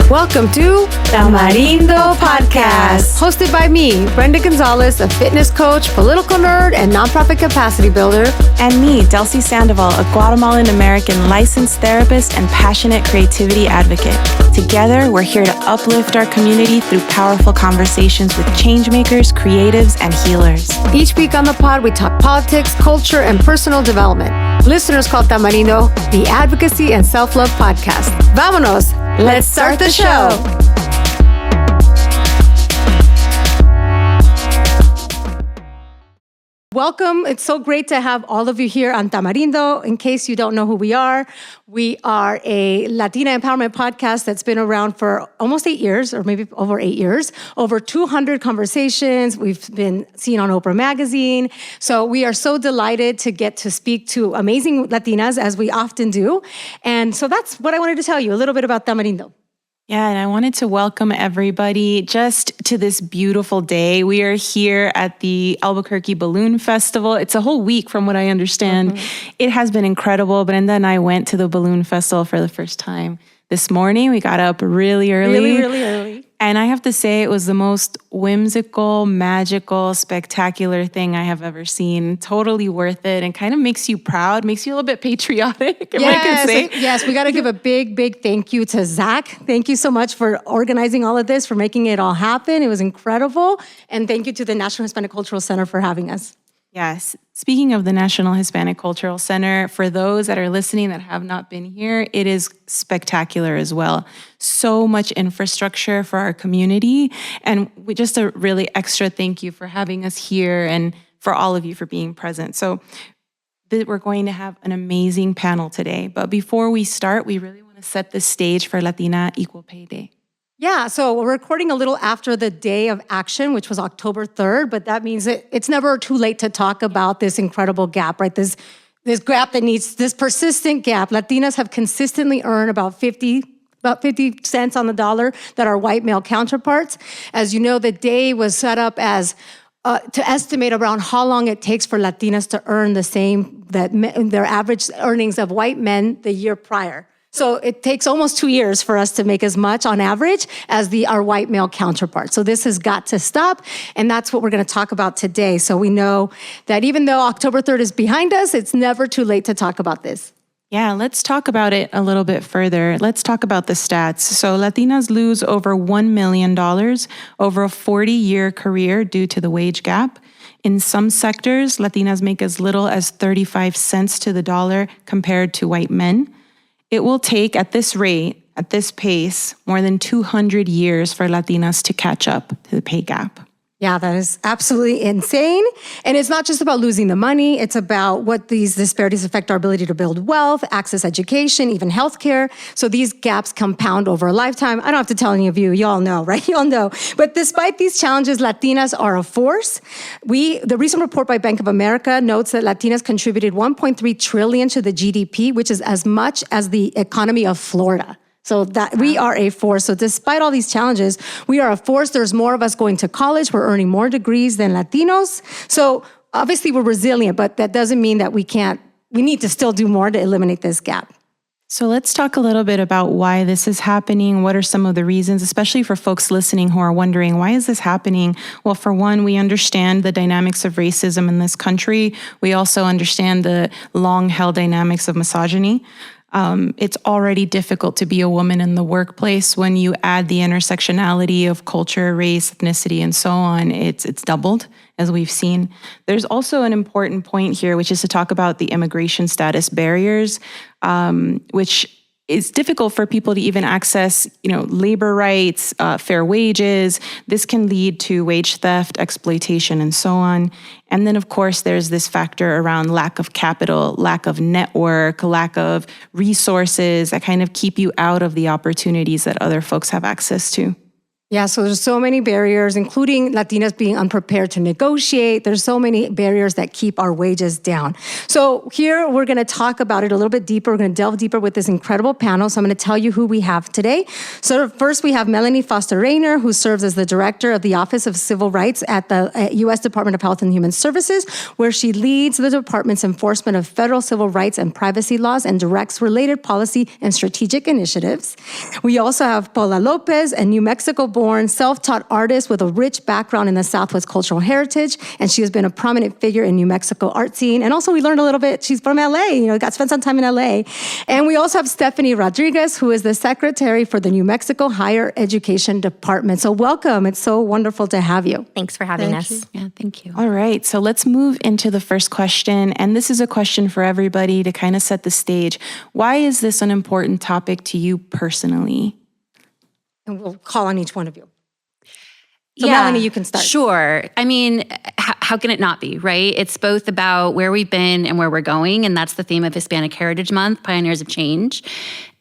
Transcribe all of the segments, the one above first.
Welcome to Tamarindo Podcast. Hosted by me, Brenda Gonzalez, a fitness coach, political nerd, and nonprofit capacity builder. And me, Delcy Sandoval, a Guatemalan-American licensed therapist and passionate creativity advocate. Together, we're here to uplift our community through powerful conversations with changemakers, creatives, and healers. Each week on the pod, we talk politics, culture, and personal development. Listeners call Tamarindo the Advocacy and Self-Love Podcast. Vámonos! Let's start the show. Welcome. It's so great to have all of you here on Tamarindo. In case you don't know who we are a Latina empowerment podcast that's been around for almost 8 years, or maybe over 8 years, over 200 conversations. We've been seen on Oprah Magazine. So we are so delighted to get to speak to amazing Latinas, as we often do. And so that's what I wanted to tell you, a little bit about Tamarindo. Yeah, and I wanted to welcome everybody just to this beautiful day. We are here at the Albuquerque Balloon Festival. It's a whole week from what I understand. Mm-hmm. It has been incredible. Brenda and I went to the Balloon Festival for the first time this morning. We got up really early. Really early. And I have to say, it was the most whimsical, magical, spectacular thing I have ever seen. Totally worth it, and kind of makes you proud, makes you a little bit patriotic, if I can say. Yes, we got to give a big thank you to Zach. Thank you so much for organizing all of this, for making it all happen. It was incredible. And thank you to the National Hispanic Cultural Center for having us. Yes. Speaking of the National Hispanic Cultural Center, for those that are listening that have not been here, it is spectacular as well. So much infrastructure for our community. And just a really extra thank you for having us here and for all of you for being present. So we're going to have an amazing panel today. But before we start, we really want to set the stage for Latina Equal Pay Day. Yeah, so we're recording a little after the day of action, which was October 3rd, but that means it's never too late to talk about this incredible gap, right? This gap that needs, this persistent gap. Latinas have consistently earned about 50 cents on the dollar that are white male counterparts. As you know, the day was set up as to estimate around how long it takes for Latinas to earn the same, their average earnings of white men the year prior. So it takes almost 2 years for us to make as much on average as our white male counterparts. So this has got to stop, and that's what we're going to talk about today. So we know that even though October 3rd is behind us, it's never too late to talk about this. Yeah, let's talk about it a little bit further. Let's talk about the stats. So Latinas lose over $1 million over a 40-year career due to the wage gap. In some sectors, Latinas make as little as 35 cents to the dollar compared to white men. It will take, at this rate, at this pace, more than 200 years for Latinas to catch up to the pay gap. Yeah, that is absolutely insane. And it's not just about losing the money. It's about what these disparities affect our ability to build wealth, access education, even healthcare. So these gaps compound over a lifetime. I don't have to tell any of you. You all know, right? You all know. But despite these challenges, Latinas are a force. The recent report by Bank of America notes that Latinas contributed $1.3 trillion to the GDP, which is as much as the economy of Florida. So that we are a force. So despite all these challenges, we are a force. There's more of us going to college. We're earning more degrees than Latinos. So obviously we're resilient, but that doesn't mean that we need to still do more to eliminate this gap. So let's talk a little bit about why this is happening. What are some of the reasons, especially for folks listening who are wondering, why is this happening? Well, for one, we understand the dynamics of racism in this country. We also understand the long-held dynamics of misogyny. It's already difficult to be a woman in the workplace. When you add the intersectionality of culture, race, ethnicity, and so on, it's doubled, as we've seen. There's also an important point here, which is to talk about the immigration status barriers, which is difficult for people to even access, labor rights, fair wages. This can lead to wage theft, exploitation, and so on. And then, of course, there's this factor around lack of capital, lack of network, lack of resources that kind of keep you out of the opportunities that other folks have access to. Yeah, so there's so many barriers, including Latinas being unprepared to negotiate. There's so many barriers that keep our wages down. So here we're going to talk about it a little bit deeper. We're going to delve deeper with this incredible panel. So I'm going to tell you who we have today. So first we have Melanie Fontes Rainer, who serves as the Director of the Office of Civil Rights at the U.S. Department of Health and Human Services, where she leads the department's enforcement of federal civil rights and privacy laws and directs related policy and strategic initiatives. We also have Paula Lopez, a New Mexico-born self-taught artist with a rich background in the Southwest cultural heritage, and she has been a prominent figure in New Mexico art scene. And also we learned a little bit, she's from LA, got spent some time in LA. And we also have Stephanie Rodriguez, who is the Secretary for the New Mexico Higher Education Department. So welcome, it's so wonderful to have you. Thanks for having us. Yeah, thank you. All right, so let's move into the first question. And this is a question for everybody to kind of set the stage. Why is this an important topic to you personally? And we'll call on each one of you. So Melanie, you can start. Sure. I mean, how can it not be, right? It's both about where we've been and where we're going, and that's the theme of Hispanic Heritage Month, Pioneers of Change.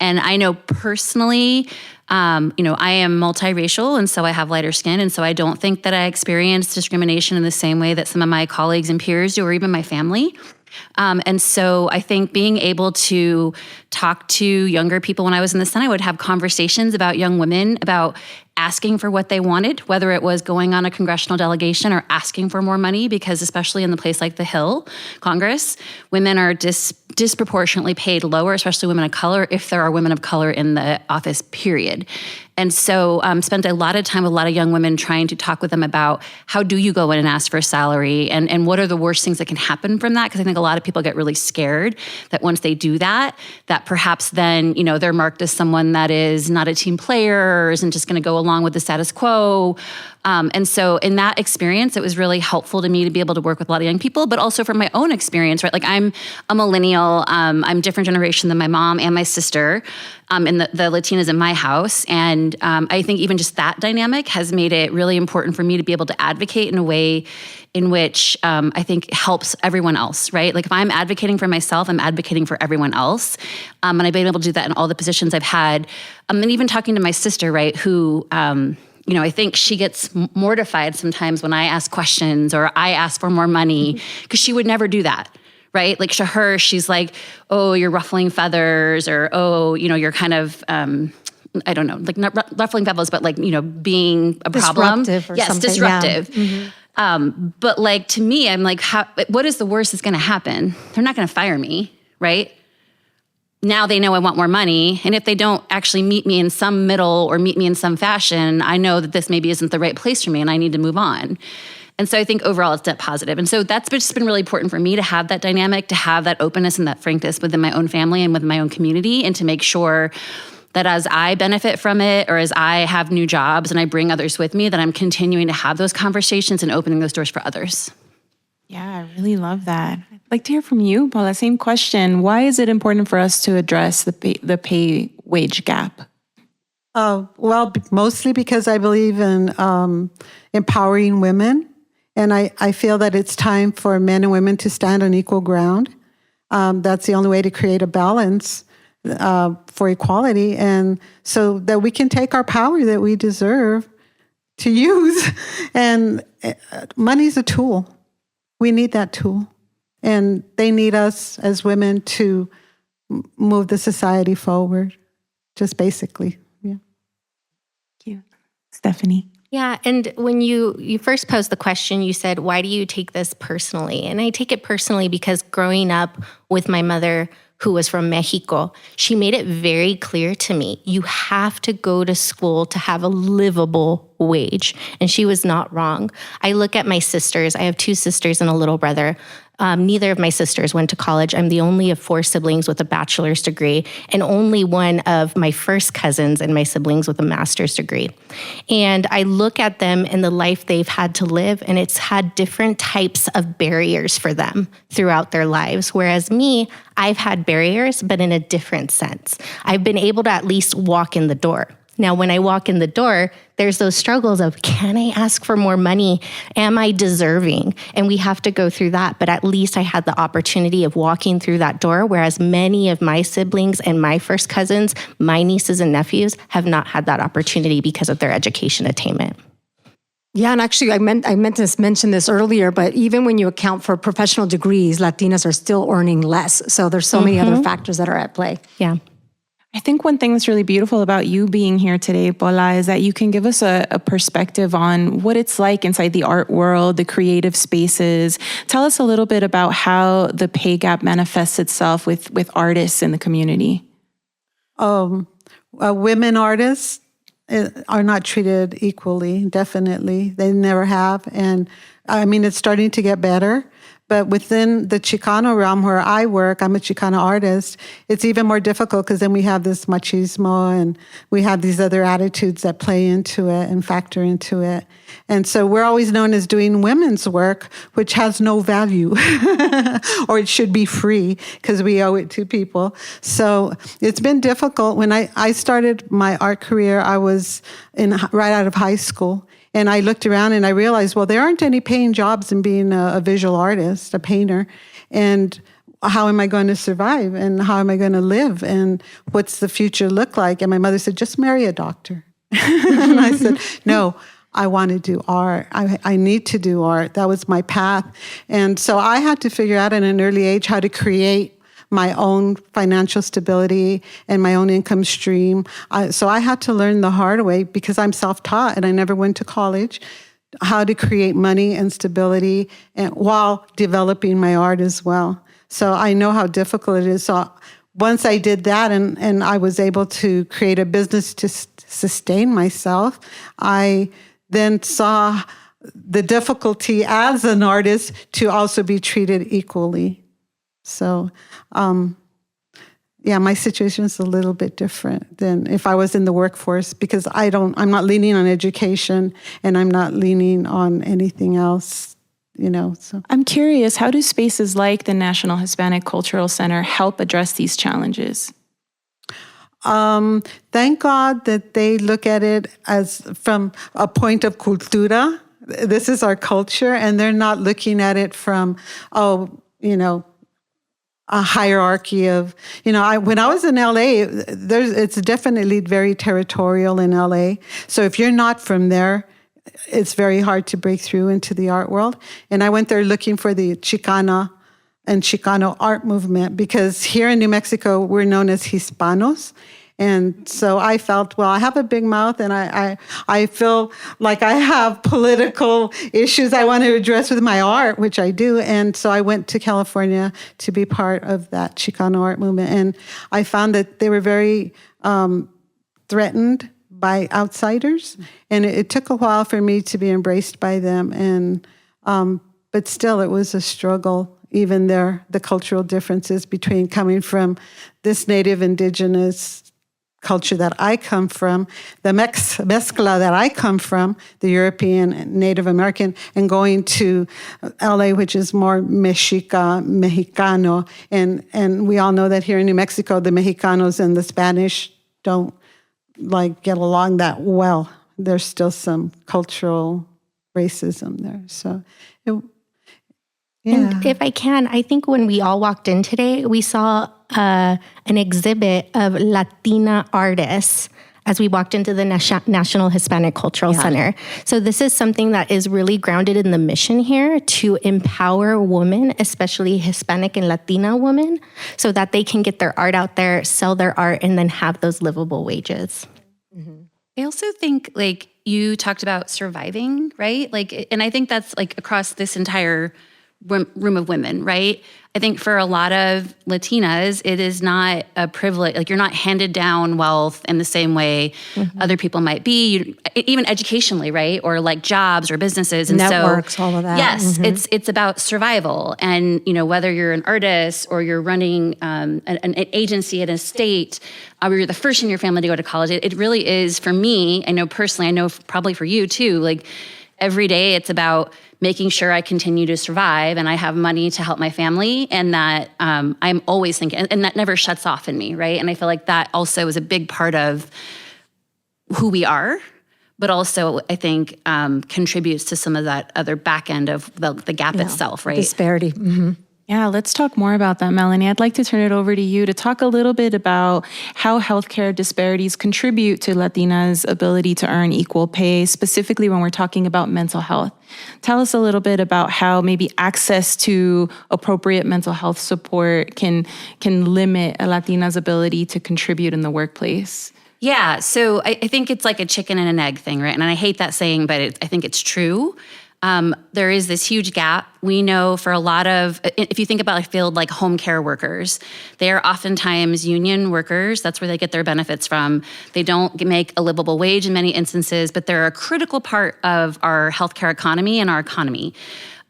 And I know personally, I am multiracial, and so I have lighter skin, and so I don't think that I experience discrimination in the same way that some of my colleagues and peers do, or even my family. And so I think being able to talk to younger people when I was in the Senate, I would have conversations about young women, about asking for what they wanted, whether it was going on a congressional delegation or asking for more money, because especially in the place like the Hill, Congress, women are disproportionately paid lower, especially women of color, if there are women of color in the office, period. And so spent a lot of time with a lot of young women trying to talk with them about how do you go in and ask for a salary, and what are the worst things that can happen from that? Because I think a lot of people get really scared that once they do that perhaps then, they're marked as someone that is not a team player or isn't just going to go along with the status quo. And so in that experience, it was really helpful to me to be able to work with a lot of young people, but also from my own experience, right? Like I'm a millennial, I'm different generation than my mom and my sister, and the Latinas in my house. And I think even just that dynamic has made it really important for me to be able to advocate in a way in which I think helps everyone else, right? Like if I'm advocating for myself, I'm advocating for everyone else. And I've been able to do that in all the positions I've had. And even talking to my sister, right, who, I think she gets mortified sometimes when I ask questions or I ask for more money, because she would never do that, right? Like to her, she's like, oh, you're ruffling feathers, or, oh, you're kind of, I don't know, like not ruffling feathers, but like, being a problem. Disruptive or yes, something. disruptive. Yeah. Mm-hmm. But like, to me, I'm like, what is the worst that's going to happen? They're not going to fire me, right? Now they know I want more money. And if they don't actually meet me in some middle or meet me in some fashion, I know that this maybe isn't the right place for me and I need to move on. And so I think overall it's net positive. And so that's just been really important for me to have that dynamic, to have that openness and that frankness within my own family and within my own community, and to make sure that as I benefit from it, or as I have new jobs and I bring others with me, that I'm continuing to have those conversations and opening those doors for others. Yeah, I really love that. I'd like to hear from you, Paula. Same question. Why is it important for us to address the pay wage gap? Well, mostly because I believe in empowering women. And I feel that it's time for men and women to stand on equal ground. That's the only way to create a balance for equality. And so that we can take our power that we deserve to use. And money's a tool. We need that tool. And they need us as women to move the society forward, just basically. Yeah. Thank you. Stephanie? Yeah, and when you first posed the question, you said, why do you take this personally? And I take it personally because growing up with my mother, who was from Mexico, she made it very clear to me, you have to go to school to have a livable wage. And she was not wrong. I look at my sisters. I have two sisters and a little brother. Neither of my sisters went to college. I'm the only of 4 siblings with a bachelor's degree, and only one of my first cousins and my siblings with a master's degree. And I look at them and the life they've had to live, and it's had different types of barriers for them throughout their lives. Whereas me, I've had barriers, but in a different sense. I've been able to at least walk in the door. Now, when I walk in the door, there's those struggles of, can I ask for more money? Am I deserving? And we have to go through that. But at least I had the opportunity of walking through that door, whereas many of my siblings and my first cousins, my nieces and nephews, have not had that opportunity because of their education attainment. Yeah, and actually, I meant to mention this earlier, but even when you account for professional degrees, Latinas are still earning less. So there's so many other factors that are at play. Yeah. I think one thing that's really beautiful about you being here today, Paula, is that you can give us a perspective on what it's like inside the art world, the creative spaces. Tell us a little bit about how the pay gap manifests itself with artists in the community. Women artists are not treated equally, definitely. They never have. And I mean, it's starting to get better. But within the Chicano realm where I work, I'm a Chicano artist, it's even more difficult because then we have this machismo and we have these other attitudes that play into it and factor into it. And so we're always known as doing women's work, which has no value, or it should be free because we owe it to people. So it's been difficult. When I started my art career, I was right out of high school. And I looked around and I realized, well, there aren't any paying jobs in being a visual artist, a painter. And how am I going to survive? And how am I going to live? And what's the future look like? And my mother said, just marry a doctor. And I said, no, I want to do art. I need to do art. That was my path. And so I had to figure out at an early age how to create my own financial stability and my own income stream. So I had to learn the hard way because I'm self-taught and I never went to college, how to create money and stability and while developing my art as well. So I know how difficult it is. So once I did that and I was able to create a business to sustain myself, I then saw the difficulty as an artist to also be treated equally. So, my situation is a little bit different than if I was in the workforce because I'm not leaning on education and I'm not leaning on anything else, so. I'm curious, how do spaces like the National Hispanic Cultural Center help address these challenges? Thank God that they look at it as from a point of cultura. This is our culture, and they're not looking at it from, a hierarchy of, when I was in LA, it's definitely very territorial in LA. So if you're not from there, it's very hard to break through into the art world. And I went there looking for the Chicana and Chicano art movement because here in New Mexico, we're known as Hispanos. And so I felt, well, I have a big mouth and I feel like I have political issues I want to address with my art, which I do. And so I went to California to be part of that Chicano art movement. And I found that they were very threatened by outsiders. And it took a while for me to be embraced by them. And but still, it was a struggle. Even there, the cultural differences between coming from this native indigenous culture that I come from, the mezcla that I come from, the European and Native American, and going to LA, which is more Mexicano. And we all know that here in New Mexico, the Mexicanos and the Spanish don't get along that well. There's still some cultural racism there. So And if I can, I think when we all walked in today, we saw an exhibit of Latina artists as we walked into the National Hispanic Cultural Center. So this is something that is really grounded in the mission here to empower women, especially Hispanic and Latina women, so that they can get their art out there, sell their art, and then have those livable wages. Mm-hmm. I also think, you talked about surviving, right? And I think that's across this entire room of women, right? I think for a lot of Latinas, it is not a privilege. You're not handed down wealth in the same way other people might be, even educationally, right? Or jobs or businesses. And networks, all of that. Yes, it's about survival. And, whether you're an artist or you're running an agency at a state, or you're the first in your family to go to college, it really is, for me, I know personally, I know probably for you too, every day it's about making sure I continue to survive and I have money to help my family, and that I'm always thinking, and that never shuts off in me, right? And I feel like that also is a big part of who we are, but also I think contributes to some of that other back end of the gap itself, right? Disparity. Mm-hmm. Yeah, let's talk more about that, Melanie. I'd like to turn it over to you to talk a little bit about how healthcare disparities contribute to Latinas' ability to earn equal pay, specifically when we're talking about mental health. Tell us a little bit about how maybe access to appropriate mental health support can limit a Latina's ability to contribute in the workplace. Yeah, so I think it's like a chicken and an egg thing, right? And I hate that saying, but I think it's true. There is this huge gap. We know for a lot of, if you think about a field like home care workers, they are oftentimes union workers. That's where they get their benefits from. They don't make a livable wage in many instances, but they're a critical part of our healthcare economy and our economy.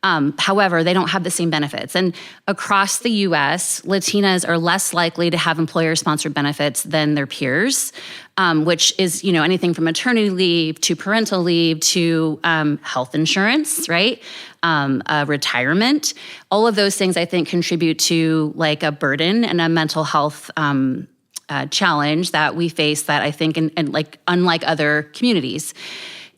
However, they don't have the same benefits. And across the US, Latinas are less likely to have employer-sponsored benefits than their peers, which is, anything from maternity leave to parental leave to health insurance, right? Retirement. All of those things, I think, contribute to like a burden and a mental health challenge that we face that I think, and like unlike other communities.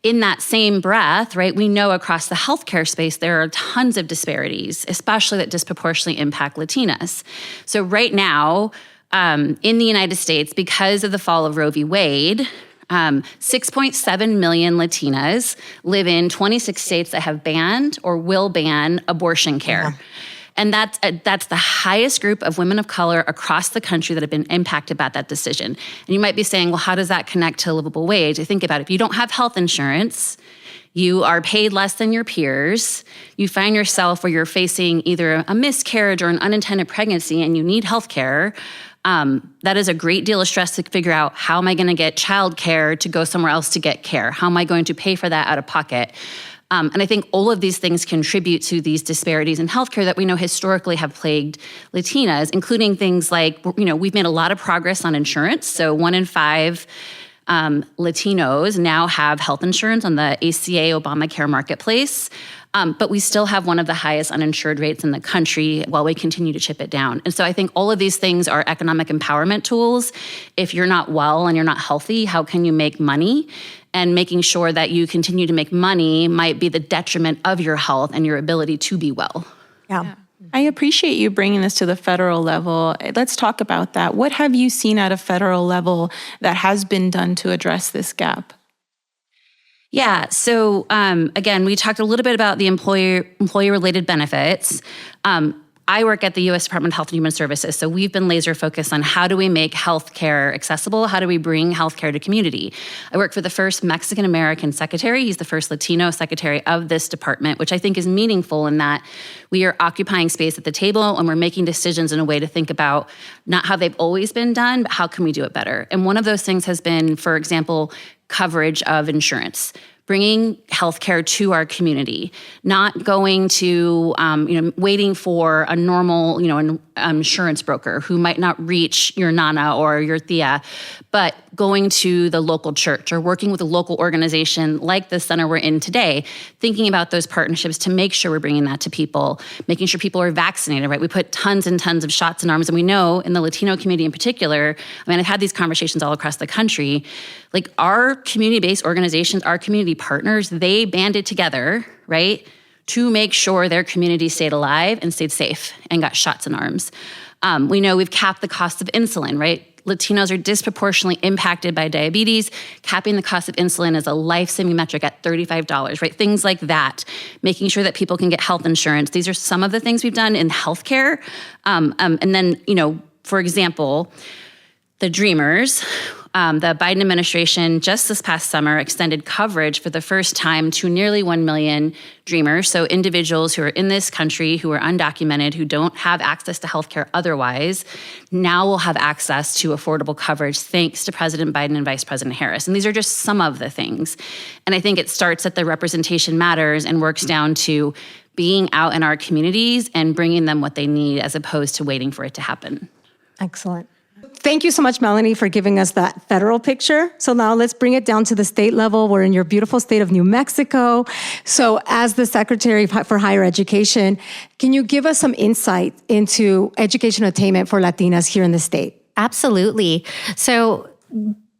In that same breath, right, we know across the healthcare space, there are tons of disparities, especially that disproportionately impact Latinas. So right now, in the United States, because of the fall of Roe v. Wade, 6.7 million Latinas live in 26 states that have banned or will ban abortion care. Yeah. And that's the highest group of women of color across the country that have been impacted by that decision. And you might be saying, well, how does that connect to a livable wage? I think about it. If you don't have health insurance, you are paid less than your peers, you find yourself where you're facing either a miscarriage or an unintended pregnancy and you need health care, that is a great deal of stress to figure out, how am I going to get childcare to go somewhere else to get care? How am I going to pay for that out of pocket? And I think all of these things contribute to these disparities in healthcare that we know historically have plagued Latinas, including things like, we've made a lot of progress on insurance. So 1 in 5 Latinos now have health insurance on the ACA Obamacare marketplace. But we still have one of the highest uninsured rates in the country while we continue to chip it down. And so I think all of these things are economic empowerment tools. If you're not well and you're not healthy, how can you make money? And making sure that you continue to make money might be the detriment of your health and your ability to be well. Yeah. I appreciate you bringing this to the federal level. Let's talk about that. What have you seen at a federal level that has been done to address this gap? Yeah, so again, we talked a little bit about the employee-related benefits. I work at the U.S. Department of Health and Human Services, so we've been laser focused on how do we make healthcare accessible? How do we bring healthcare to community? I work for the first Mexican-American secretary. He's the first Latino secretary of this department, which I think is meaningful in that we are occupying space at the table and we're making decisions in a way to think about not how they've always been done, but how can we do it better? And one of those things has been, for example, coverage of insurance. Bringing healthcare to our community, not going to, waiting for a normal, an insurance broker who might not reach your nana or your tia, but going to the local church or working with a local organization like the center we're in today, thinking about those partnerships to make sure we're bringing that to people, making sure people are vaccinated, right? We put tons and tons of shots in arms, and we know in the Latino community in particular, I've had these conversations all across the country, like our community-based organizations, our community partners, they banded together, right, to make sure their community stayed alive and stayed safe and got shots in arms. We know we've capped the cost of insulin, right? Latinos are disproportionately impacted by diabetes. Capping the cost of insulin is a life-saving metric at $35, right? Things like that, making sure that people can get health insurance. These are some of the things we've done in healthcare. And then, for example, the Dreamers, the Biden administration just this past summer extended coverage for the first time to nearly 1 million Dreamers. So individuals who are in this country, who are undocumented, who don't have access to healthcare otherwise, now will have access to affordable coverage thanks to President Biden and Vice President Harris. And these are just some of the things. And I think it starts at the representation matters and works down to being out in our communities and bringing them what they need as opposed to waiting for it to happen. Excellent. Thank you so much, Melanie, for giving us that federal picture. So now let's bring it down to the state level. We're in your beautiful state of New Mexico. So as the Secretary for Higher Education, can you give us some insight into education attainment for Latinas here in the state? Absolutely. So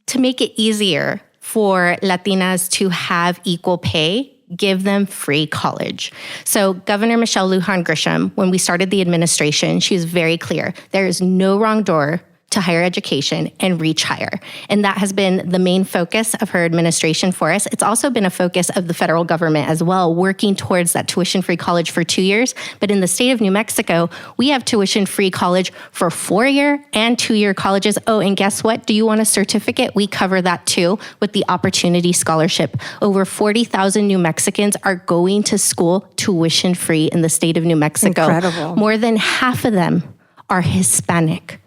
to make it easier, for Latinas to have equal pay, give them free college. So Governor Michelle Lujan Grisham, when we started the administration, she was very clear. There is no wrong door to higher education and reach higher. And that has been the main focus of her administration for us. It's also been a focus of the federal government as well, working towards that tuition-free college for 2 years. But in the state of New Mexico, we have tuition-free college for 4-year and 2-year colleges. Oh, and guess what? Do you want a certificate? We cover that too with the Opportunity Scholarship. Over 40,000 New Mexicans are going to school tuition-free in the state of New Mexico. Incredible. More than half of them are Hispanic.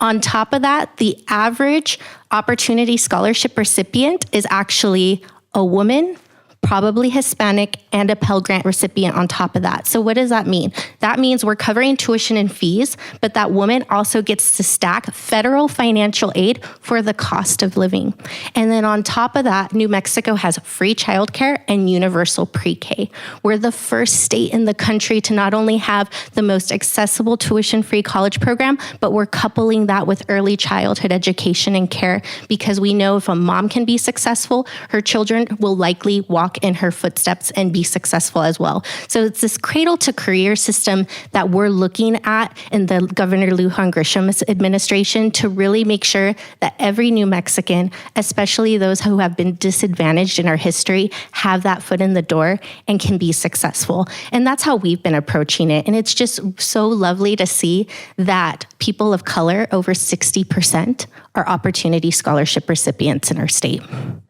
On top of that, the average Opportunity Scholarship recipient is actually a woman, probably Hispanic, and a Pell Grant recipient on top of that. So what does that mean? That means we're covering tuition and fees, but that woman also gets to stack federal financial aid for the cost of living. And then on top of that, New Mexico has free childcare and universal pre-K. We're the first state in the country to not only have the most accessible tuition-free college program, but we're coupling that with early childhood education and care, because we know if a mom can be successful, her children will likely walk in her footsteps and be successful as well. So it's this cradle to career system that we're looking at in the Governor Lujan Grisham's administration to really make sure that every New Mexican, especially those who have been disadvantaged in our history, have that foot in the door and can be successful. And that's how we've been approaching it. And it's just so lovely to see that people of color, over 60%, are Opportunity Scholarship recipients in our state.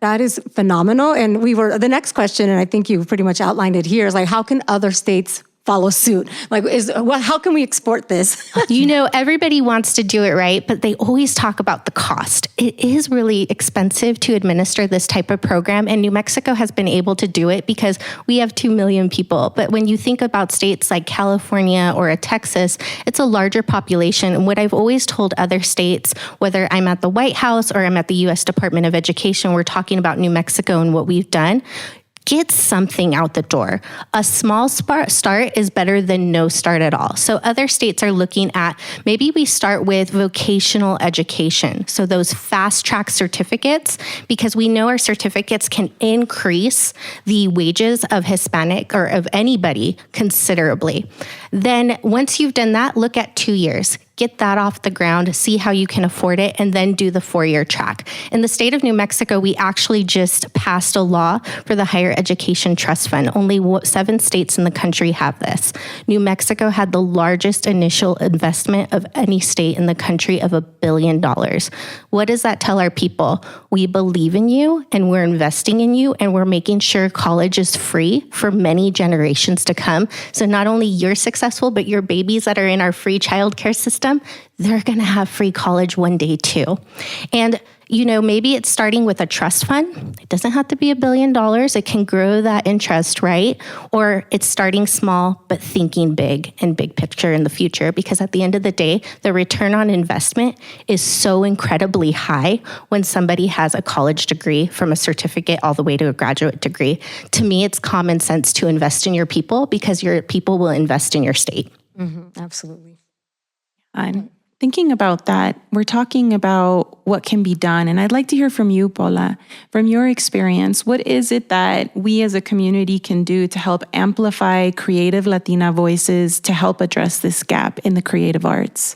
That is phenomenal. And the next question, and I think you pretty much outlined it here, is like, how can other states follow suit? Like, how can we export this? You know, everybody wants to do it right, but they always talk about the cost. It is really expensive to administer this type of program, and New Mexico has been able to do it because we have 2 million people. But when you think about states like California or Texas, it's a larger population. And what I've always told other states, whether I'm at the White House or I'm at the U.S. Department of Education, we're talking about New Mexico and what we've done. Get something out the door. A small start is better than no start at all. So other states are looking at, maybe we start with vocational education. So those fast track certificates, because we know our certificates can increase the wages of Hispanic or of anybody considerably. Then once you've done that, look at 2 years. Get that off the ground, see how you can afford it, and then do the 4-year track. In the state of New Mexico, we actually just passed a law for the Higher Education Trust Fund. Only 7 states in the country have this. New Mexico had the largest initial investment of any state in the country of $1 billion. What does that tell our people? We believe in you, and we're investing in you, and we're making sure college is free for many generations to come. So not only you're successful, but your babies that are in our free childcare system, they're going to have free college one day too. And, you know, maybe it's starting with a trust fund. It doesn't have to be $1 billion. It can grow that interest, right? Or it's starting small, but thinking big and big picture in the future. Because at the end of the day, the return on investment is so incredibly high when somebody has a college degree from a certificate all the way to a graduate degree. To me, it's common sense to invest in your people because your people will invest in your state. Mm-hmm, absolutely. I'm thinking about that. We're talking about what can be done. And I'd like to hear from you, Paula, from your experience. What is it that we as a community can do to help amplify creative Latina voices to help address this gap in the creative arts?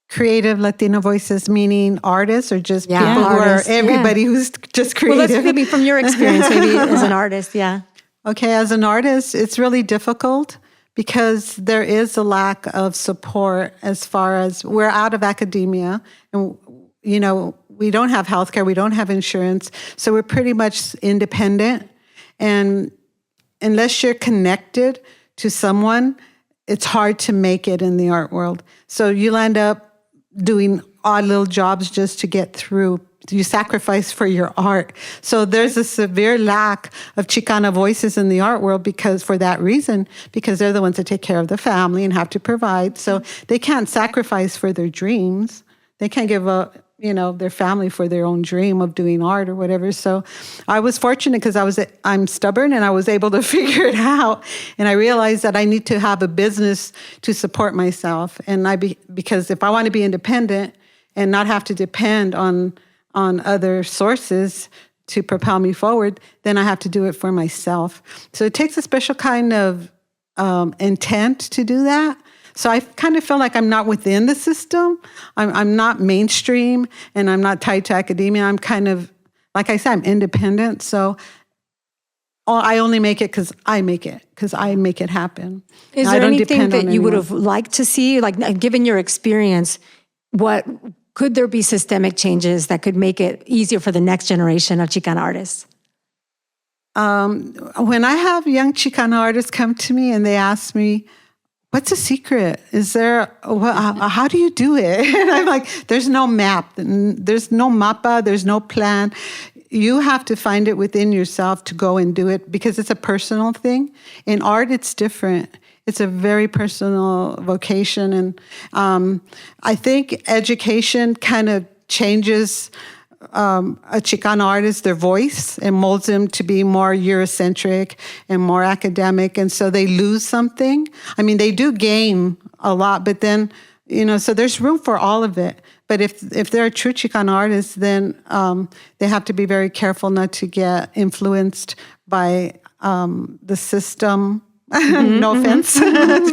Creative Latina voices, meaning artists or just people artists, who are everybody who's just creative? Well, let's maybe from your experience, maybe as an artist, yeah. Okay, as an artist, it's really difficult because there is a lack of support as far as we're out of academia and, you know, we don't have healthcare, we don't have insurance, so we're pretty much independent. And unless you're connected to someone, it's hard to make it in the art world. So you'll end up doing odd little jobs just to get through. You sacrifice for your art. So there's a severe lack of Chicana voices in the art world for that reason, because they're the ones that take care of the family and have to provide. So they can't sacrifice for their dreams. They can't give up, their family for their own dream of doing art or whatever. So I was fortunate because I'm stubborn and I was able to figure it out. And I realized that I need to have a business to support myself. And because if I want to be independent and not have to depend on on other sources to propel me forward, then I have to do it for myself. So it takes a special kind of intent to do that. So I kind of feel like I'm not within the system. I'm not mainstream, and I'm not tied to academia. I'm kind of, like I said, I'm independent. So I only make it because I make it happen. Is there anything that you would have liked to see, like given your experience, what could there be systemic changes that could make it easier for the next generation of Chicana artists? When I have young Chicana artists come to me and they ask me, what's the secret? Is there, how do you do it? And I'm like, there's no map. There's no mapa. There's no plan. You have to find it within yourself to go and do it because it's a personal thing. In art, it's different. It's a very personal vocation. And I think education kind of changes a Chicana artist, their voice, and molds them to be more Eurocentric and more academic. And so they lose something. I mean, they do gain a lot, but then, so there's room for all of it. But if they're a true Chicana artist, then they have to be very careful not to get influenced by the system. No offense to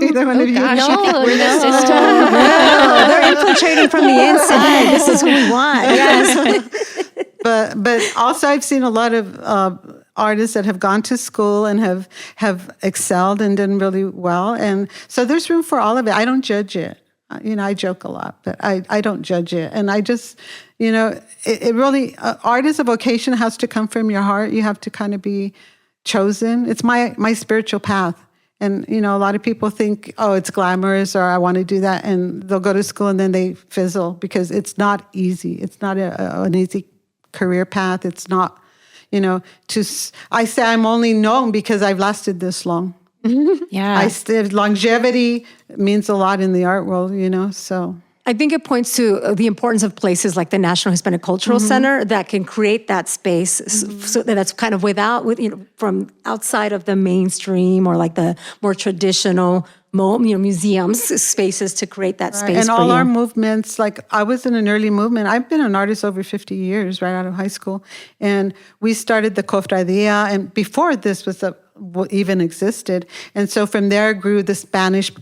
either one of you. Gosh, you think we're the system? No, they're infiltrating from the inside. This is who we want. Yes. But also I've seen a lot of artists that have gone to school and have excelled and done really well. And so there's room for all of it. I don't judge it. I joke a lot, but I don't judge it. And I just, it really, art is a vocation. It has to come from your heart. You have to kind of be chosen. It's my spiritual path. And, a lot of people think, oh, it's glamorous or I want to do that. And they'll go to school and then they fizzle because it's not easy. It's not an easy career path. It's not, I say I'm only known because I've lasted this long. Yeah. Longevity means a lot in the art world, so. I think it points to the importance of places like the National Hispanic Cultural Center that can create that space so that's kind of from outside of the mainstream or like the more traditional museums spaces to create that space. And all our movements, like I was in an early movement. I've been an artist over 50 years, right out of high school. And we started the Cofradia, and before this was even existed. And so from there grew the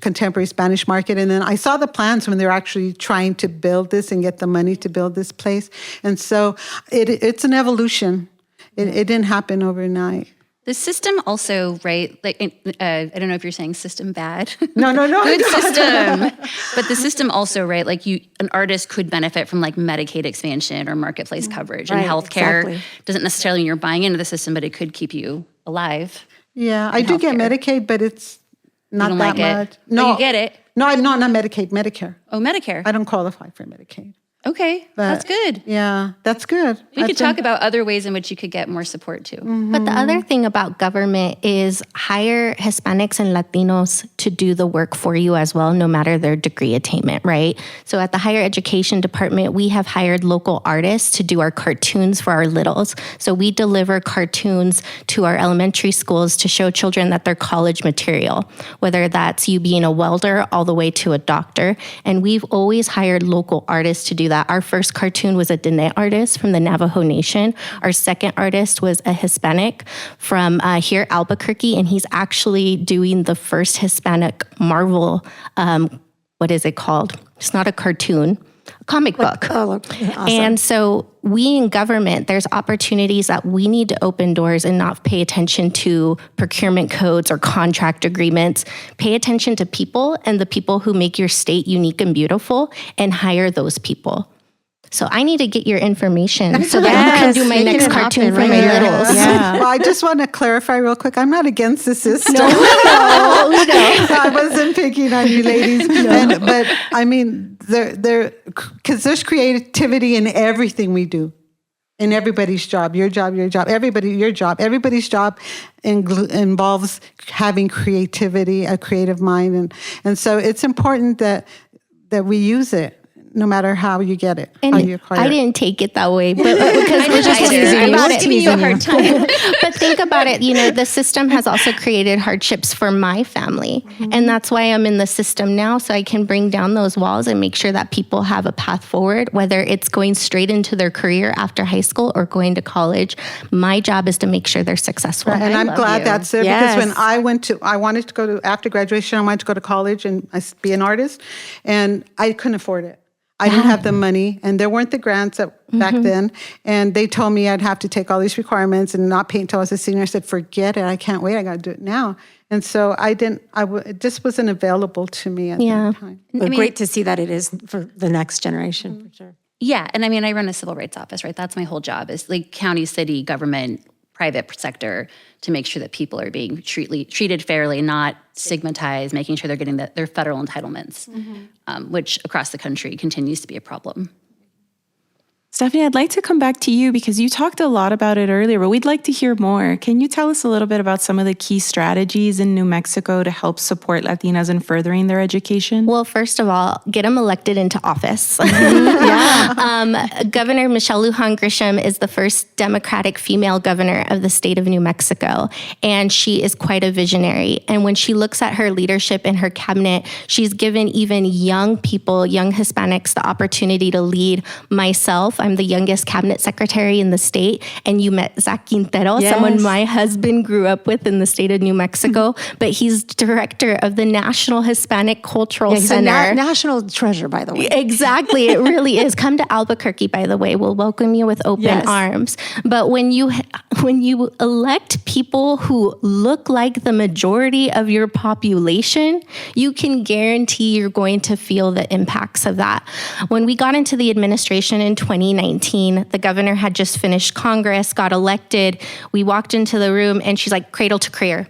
contemporary Spanish market. And then I saw the plans when they were actually trying to build this and get the money to build this place. And so it's an evolution. It didn't happen overnight. The system also, right, like, I don't know if you're saying system bad. No. Good system. But the system also, right, like an artist could benefit from like Medicaid expansion or marketplace coverage. And healthcare doesn't necessarily mean you're buying into the system, but it could keep you alive. Yeah, I do get Medicaid, but it's not that much. No, you get it. No, not Medicaid, Medicare. Oh, Medicare. I don't qualify for Medicaid. Okay, that's good. Yeah, that's good. We could talk about other ways in which you could get more support too. But the other thing about government is hire Hispanics and Latinos to do the work for you as well, no matter their degree attainment, right? So at the higher education department, we have hired local artists to do our cartoons for our littles. So we deliver cartoons to our elementary schools to show children that they're college material, whether that's you being a welder all the way to a doctor. And we've always hired local artists to do that. Our first cartoon was a Diné artist from the Navajo Nation. Our second artist was a Hispanic from here, Albuquerque, and he's actually doing the first Hispanic Marvel, what is it called? It's not a cartoon, a comic book. Oh, awesome. And so we in government, there's opportunities that we need to open doors and not pay attention to procurement codes or contract agreements. Pay attention to people and the people who make your state unique and beautiful and hire those people. So I need to get your information so that you can do my next cartoon for my littles. Yeah. Well, I just want to clarify real quick. I'm not against the system. No. I wasn't picking on you ladies. But I mean, because there's creativity in everything we do. In everybody's job, your job, your job, your job. Everybody's job involves having creativity, a creative mind. And so it's important that we use it. no matter how you get it, And how you acquire I it. didn't take it that way, but because we're just teasing about it. giving you a hard time. But think about it, the system has also created hardships for my family. And that's why I'm in the system now, so I can bring down those walls and make sure that people have a path forward, whether it's going straight into their career after high school or going to college. My job is to make sure they're successful. And I'm glad that's there because when Yes. I wanted to go to, after graduation, I wanted to go to college and be an artist, and I couldn't afford it. I didn't have the money, and there weren't the grants back then. And they told me I'd have to take all these requirements and not paint until I was a senior. I said, forget it. I can't wait. I got to do it now. And so it just wasn't available to me at that time. But great to see that it is for the next generation, for sure. Yeah, and I mean, I run a civil rights office, right? That's my whole job is like county, city, government, private sector to make sure that people are being treated fairly, not stigmatized, making sure they're getting their federal entitlements, which across the country continues to be a problem. Stephanie, I'd like to come back to you because you talked a lot about it earlier, but we'd like to hear more. Can you tell us a little bit about some of the key strategies in New Mexico to help support Latinas in furthering their education? Well, first of all, get them elected into office. Governor Michelle Lujan Grisham is the first Democratic female governor of the state of New Mexico, and she is quite a visionary. And when she looks at her leadership in her cabinet, she's given even young people, young Hispanics, the opportunity to lead. Myself, I'm the youngest cabinet secretary in the state, and you met Zach Quintero, someone my husband grew up with in the state of New Mexico, but he's director of the National Hispanic Cultural Center. He's a national treasure, by the way. Exactly, it really is. Come to Albuquerque, by the way. We'll welcome you with open arms. But when you elect people who look like the majority of your population, you can guarantee you're going to feel the impacts of that. When we got into the administration in 2019, the governor had just finished Congress, got elected. We walked into the room and she's like, cradle to career.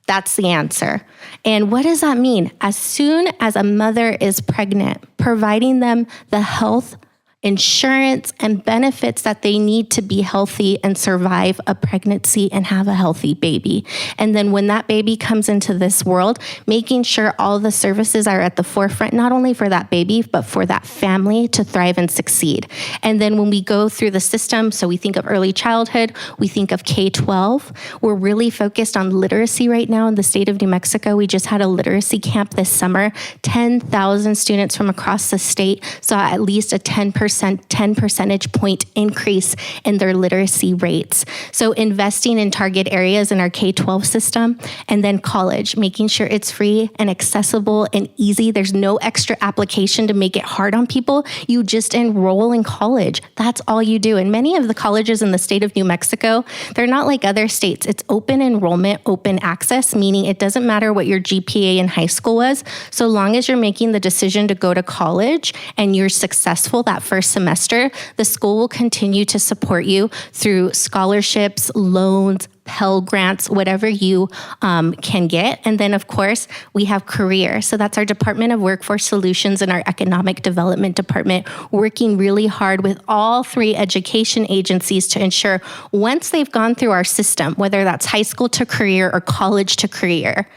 That's the answer. And what does that mean? As soon as a mother is pregnant, providing them the health, insurance, and benefits that they need to be healthy and survive a pregnancy and have a healthy baby. And then when that baby comes into this world, making sure all the services are at the forefront, not only for that baby, but for that family to thrive and succeed. And then when we go through the system, so we think of early childhood, we think of K-12, we're really focused on literacy right now in the state of New Mexico. We just had a literacy camp this summer. 10,000 students from across the state saw at least a 10 percentage point increase in their literacy rates. So investing in target areas in our K-12 system, and then college, making sure it's free and accessible and easy. There's no extra application to make it hard on people. You just enroll in college. That's all you do. And many of the colleges in the state of New Mexico, they're not like other states. It's open enrollment, open access, meaning it doesn't matter what your GPA in high school was, so long as you're making the decision to go to college and you're successful that first semester, the school will continue to support you through scholarships, loans, Pell Grants, whatever you can get. And then, of course, we have career. So that's our Department of Workforce Solutions and our Economic Development Department, working really hard with all three education agencies to ensure once they've gone through our system, whether that's high school to career or college to career,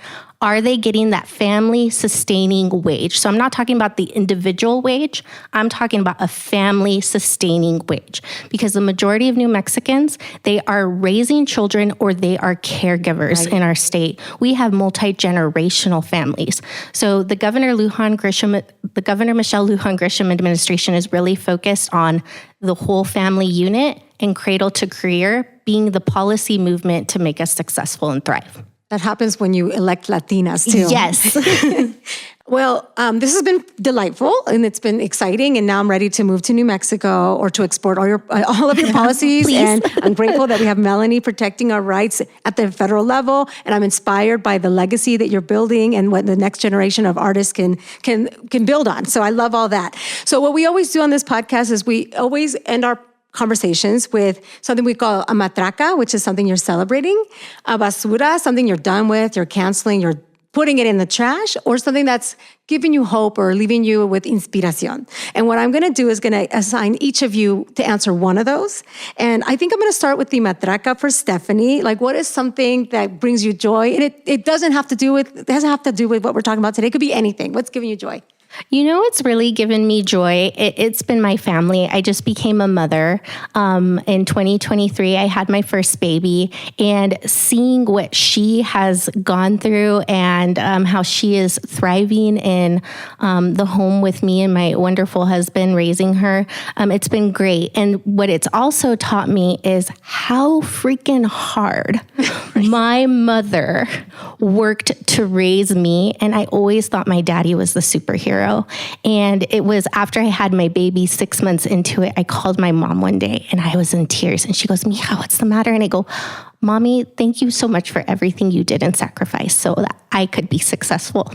are they getting that family-sustaining wage? So I'm not talking about the individual wage. I'm talking about a family-sustaining wage. Because the majority of New Mexicans, they are raising children or they are caregivers in our state. We have multi-generational families. So the Governor Michelle Lujan Grisham administration is really focused on the whole family unit and cradle to career being the policy movement to make us successful and thrive. That happens when you elect Latinas, too. Yes. Well, this has been delightful and it's been exciting. And now I'm ready to move to New Mexico or to export all of your policies. And I'm grateful that we have Melanie protecting our rights at the federal level. And I'm inspired by the legacy that you're building and what the next generation of artists can build on. So I love all that. So what we always do on this podcast is we always end our conversations with something we call a matraca, which is something you're celebrating, a basura, something you're done with, you're canceling, you're putting it in the trash, or something that's giving you hope or leaving you with inspiración. And what I'm going to do is going to assign each of you to answer one of those. And I think I'm going to start with the matraca for Stephanie. Like, what is something that brings you joy? And it doesn't have to do with what we're talking about today. It could be anything. What's giving you joy? You know, it's really given me joy. It's been my family. I just became a mother. In 2023, I had my first baby, and seeing what she has gone through and how she is thriving in the home with me and my wonderful husband raising her, it's been great. And what it's also taught me is how freaking hard my mother worked to raise me. And I always thought my daddy was the superhero. And it was after I had my baby 6 months into it, I called my mom one day and I was in tears. And she goes, Mija, what's the matter? And I go, Mommy, thank you so much for everything you did and sacrifice so that I could be successful.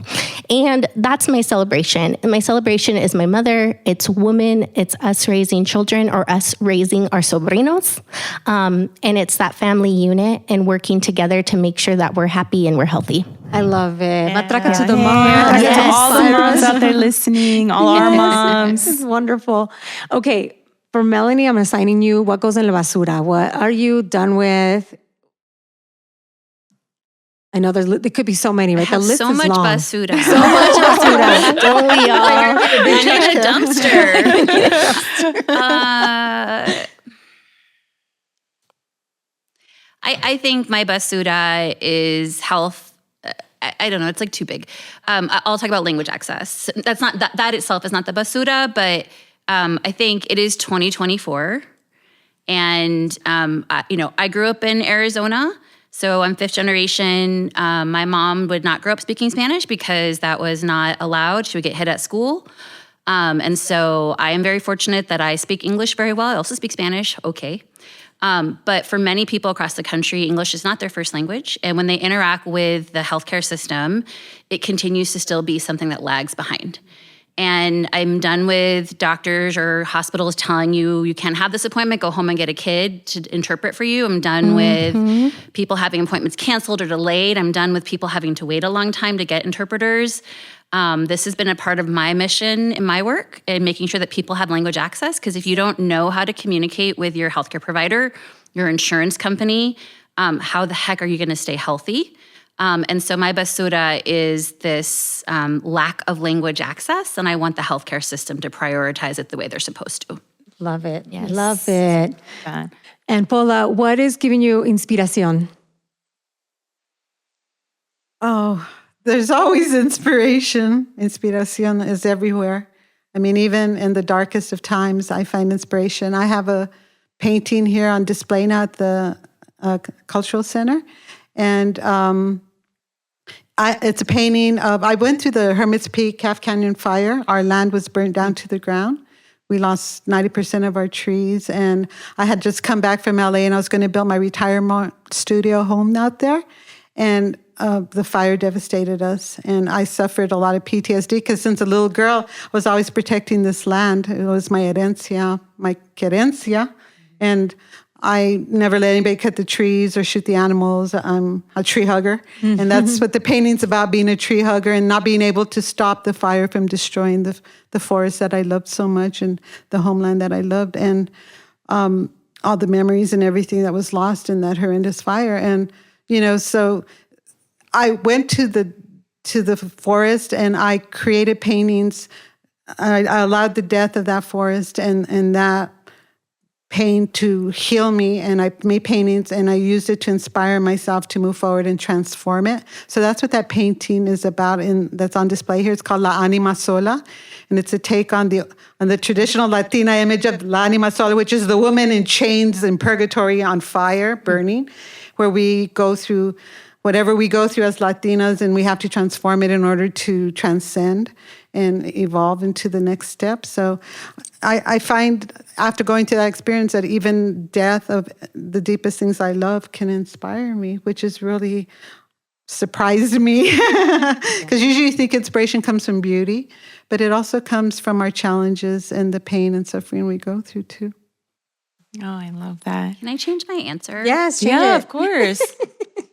And that's my celebration. And my celebration is my mother, it's women, it's us raising children or us raising our sobrinos. And it's that family unit and working together to make sure that we're happy and we're healthy. I love it. Matraca to the Yeah. moms. To Yes. all the moms out there listening, all our moms. This is wonderful. Okay, for Melanie, I'm assigning you what goes in la basura. What are you done with? I know there could be so many, right? I have the list so is much long. basura. So much basura. Don't we all? I need a dumpster. I think my basura is health. I don't know. It's like too big. I'll talk about language access. That's not that itself is not the basura, but I think it is 2024, and I grew up in Arizona. So I'm fifth generation. My mom would not grow up speaking Spanish because that was not allowed. She would get hit at school. And so I am very fortunate that I speak English very well. I also speak Spanish, okay. But for many people across the country, English is not their first language. And when they interact with the healthcare system, it continues to still be something that lags behind. And I'm done with doctors or hospitals telling you can't have this appointment, go home and get a kid to interpret for you. I'm done with people having appointments canceled or delayed. I'm done with people having to wait a long time to get interpreters. This has been a part of my mission in my work and making sure that people have language access. Because if you don't know how to communicate with your healthcare provider, your insurance company, how the heck are you going to stay healthy? And so my basura is this lack of language access, and I want the healthcare system to prioritize it the way they're supposed to. Love it. Yes. Love it. Yeah. And Paula, what is giving you inspiración? Oh, there's always inspiration. Inspiración is everywhere. I mean, even in the darkest of times, I find inspiration. I have a painting here on display now at the Cultural Center. And it's a painting of, I went through the Hermit's Peak Calf Canyon fire. Our land was burnt down to the ground. We lost 90% of our trees. And I had just come back from LA and I was going to build my retirement studio home out there. And the fire devastated us. And I suffered a lot of PTSD because since a little girl, I was always protecting this land. It was my herencia, my querencia. And I never let anybody cut the trees or shoot the animals. I'm a tree hugger. And that's what the painting's about, being a tree hugger and not being able to stop the fire from destroying the forest that I loved so much and the homeland that I loved. And all the memories and everything that was lost in that horrendous fire. And, so I went to the forest and I created paintings. I allowed the death of that forest and that pain to heal me, and I made paintings and I used it to inspire myself to move forward and transform it. So that's what that painting is about, and that's on display here. It's called La Anima Sola, and it's a take on the traditional Latina image of La Anima Sola, which is the woman in chains in purgatory on fire, burning, where we go through whatever we go through as Latinas, and we have to transform it in order to transcend and evolve into the next step. So I find after going through that experience that even death of the deepest things I love can inspire me, which has really surprised me. Because usually you think inspiration comes from beauty, but it also comes from our challenges and the pain and suffering we go through too. Oh, I love that. Can I change my answer? Yes, change Yeah, it. of course.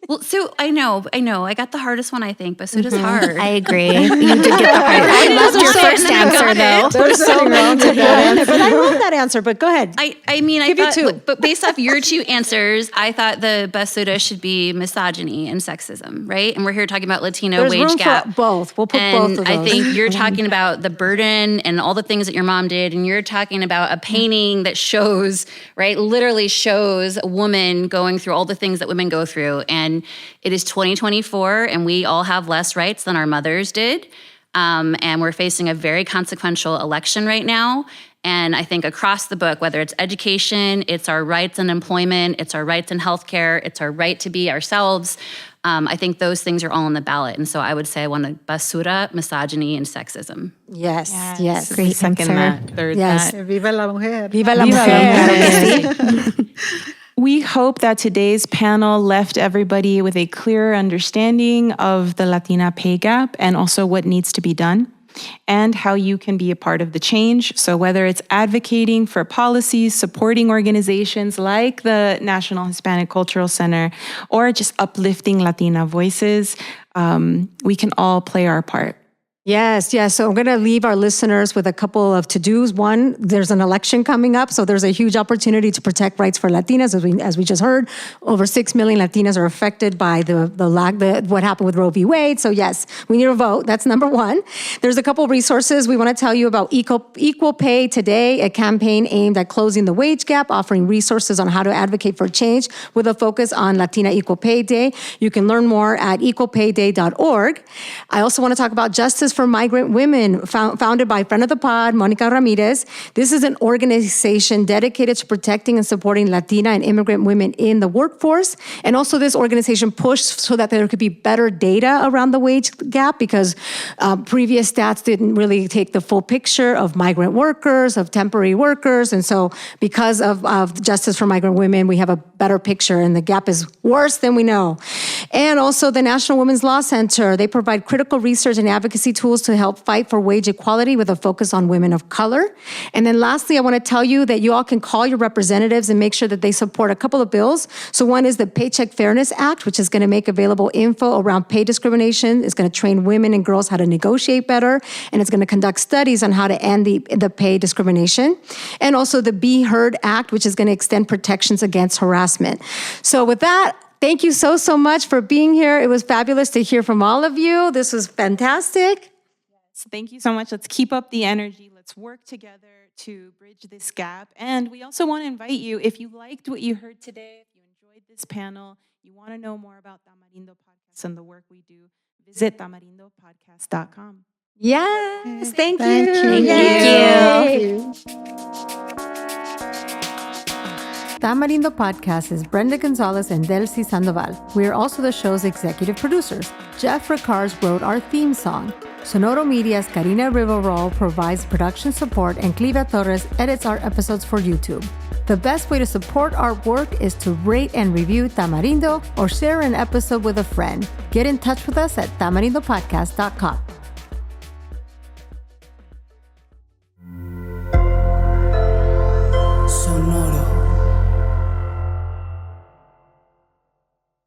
Well, so I know. I got the hardest one, I think. Basuda's hard. I agree. You did get the hard. I loved your first answer, though. There's so wrong to that. But I love that answer, but go ahead. I mean, I Give you thought, two. but based off your two answers, I thought the Basuda should be misogyny and sexism, right? And we're here talking about Latino There's wage room gap. for both. We'll put And both of those. I think you're talking about the burden and all the things that your mom did, and you're talking about a painting that shows, right, literally shows a woman going through all the things that women go through. And it is 2024, and we all have less rights than our mothers did. And we're facing a very consequential election right now. And I think across the book, whether it's education, it's our rights in employment, it's our rights in healthcare, it's our right to be ourselves. I think those things are all on the ballot. And so I would say I want to basura, misogyny, and sexism. Yes, yes. Great second that. Third Yes. that. Viva la mujer. Viva la Viva la mujer. mujer. We hope that today's panel left everybody with a clearer understanding of the Latina pay gap and also what needs to be done and how you can be a part of the change. So whether it's advocating for policies, supporting organizations like the National Hispanic Cultural Center, or just uplifting Latina voices, we can all play our part. Yes, yes. So I'm going to leave our listeners with a couple of to-dos. One, there's an election coming up, so there's a huge opportunity to protect rights for Latinas. As we just heard, over 6 million Latinas are affected by what happened with Roe v. Wade. So yes, we need a vote. That's number one. There's a couple of resources we want to tell you about. Equal Pay Today, a campaign aimed at closing the wage gap, offering resources on how to advocate for change with a focus on Latina Equal Pay Day. You can learn more at equalpayday.org. I also want to talk about Justice for Migrant Women, founded by friend of the pod, Monica Ramirez. This is an organization dedicated to protecting and supporting Latina and immigrant women in the workforce. And also this organization pushed so that there could be better data around the wage gap because previous stats didn't really take the full picture of migrant workers, of temporary workers. And so because of Justice for Migrant Women, we have a better picture and the gap is worse than we know. And also the National Women's Law Center, they provide critical research and advocacy tools to help fight for wage equality with a focus on women of color. And then lastly, I want to tell you that you all can call your representatives and make sure that they support a couple of bills. So one is the Paycheck Fairness Act, which is going to make available info around pay discrimination. It's going to train women and girls how to negotiate better, and it's going to conduct studies on how to end the pay discrimination. And also the Be Heard Act, which is going to extend protections against harassment. So with that, thank you so much for being here. It was fabulous to hear from all of you. This was fantastic. So thank you so much. Let's keep up the energy. Let's work together to bridge this gap. And we also want to invite you, if you liked what you heard today, if you enjoyed this panel, you want to know more about Tamarindo Podcast and the work we do, visit tamarindopodcast.com. Yes, thank you. Thank you. Tamarindo Podcast is Brenda Gonzalez and Delcy Sandoval. We are also the show's executive producers. Jeff Ricars wrote our theme song. Sonoro Media's Karina Riverol provides production support, and Cliva Torres edits our episodes for YouTube. The best way to support our work is to rate and review Tamarindo or share an episode with a friend. Get in touch with us at tamarindopodcast.com.